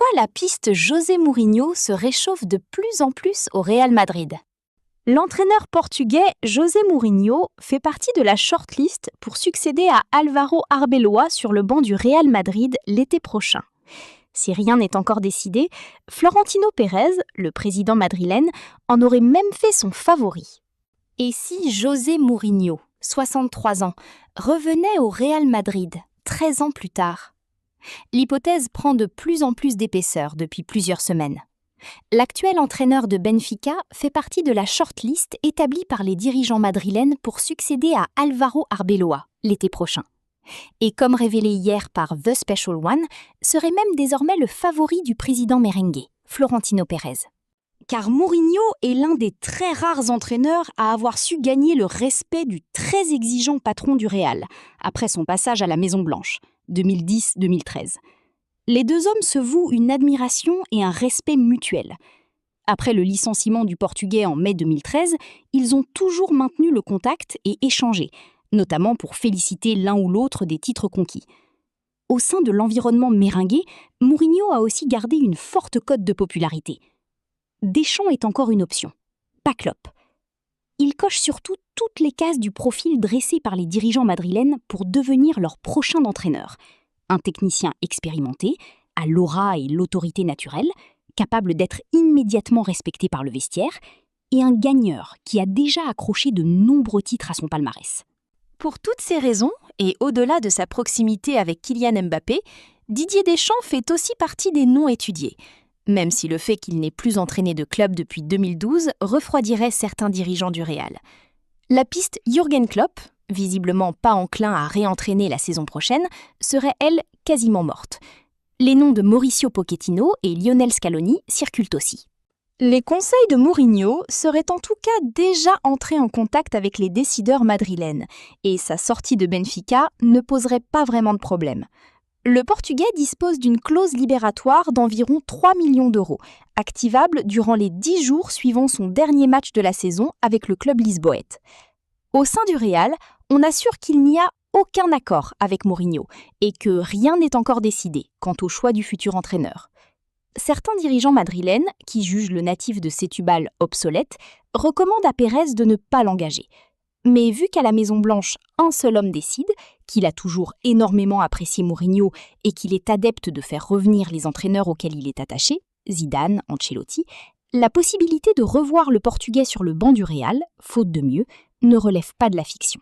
Pourquoi la piste José Mourinho se réchauffe de plus en plus au Real Madrid? L'entraîneur portugais José Mourinho fait partie de la shortlist pour succéder à Álvaro Arbeloa sur le banc du Real Madrid l'été prochain. Si rien n'est encore décidé, Florentino Pérez, le président madrilène, en aurait même fait son favori. Et si José Mourinho, 63 ans, revenait au Real Madrid 13 ans plus tard? L'hypothèse prend de plus en plus d'épaisseur depuis plusieurs semaines. L'actuel entraîneur de Benfica fait partie de la shortlist établie par les dirigeants madrilènes pour succéder à Álvaro Arbeloa l'été prochain. Et comme révélé hier par The Special One, serait même désormais le favori du président merengue, Florentino Pérez. Car Mourinho est l'un des très rares entraîneurs à avoir su gagner le respect du très exigeant patron du Real, après son passage à la Maison-Blanche, 2010-2013. Les deux hommes se vouent une admiration et un respect mutuel. Après le licenciement du Portugais en mai 2013, ils ont toujours maintenu le contact et échangé, notamment pour féliciter l'un ou l'autre des titres conquis. Au sein de l'environnement merengue, Mourinho a aussi gardé une forte cote de popularité. Deschamps est encore une option, pas Klopp. Il coche surtout toutes les cases du profil dressé par les dirigeants madrilènes pour devenir leur prochain entraîneur. Un technicien expérimenté, à l'aura et l'autorité naturelle, capable d'être immédiatement respecté par le vestiaire, et un gagneur qui a déjà accroché de nombreux titres à son palmarès. Pour toutes ces raisons, et au-delà de sa proximité avec Kylian Mbappé, Didier Deschamps fait aussi partie des noms étudiés, même si le fait qu'il n'ait plus entraîné de club depuis 2012 refroidirait certains dirigeants du Real. La piste Jürgen Klopp, visiblement pas enclin à réentraîner la saison prochaine, serait, elle, quasiment morte. Les noms de Mauricio Pochettino et Lionel Scaloni circulent aussi. Les conseils de Mourinho seraient en tout cas déjà entrés en contact avec les décideurs madrilènes, et sa sortie de Benfica ne poserait pas vraiment de problème. Le Portugais dispose d'une clause libératoire d'environ 3 millions d'euros, activable durant les 10 jours suivant son dernier match de la saison avec le club lisboète. Au sein du Real, on assure qu'il n'y a aucun accord avec Mourinho et que rien n'est encore décidé quant au choix du futur entraîneur. Certains dirigeants madrilènes, qui jugent le natif de Setúbal obsolète, recommandent à Pérez de ne pas l'engager. Mais vu qu'à la Maison-Blanche, un seul homme décide, qu'il a toujours énormément apprécié Mourinho et qu'il est adepte de faire revenir les entraîneurs auxquels il est attaché, Zidane, Ancelotti, la possibilité de revoir le Portugais sur le banc du Real, faute de mieux, ne relève pas de la fiction.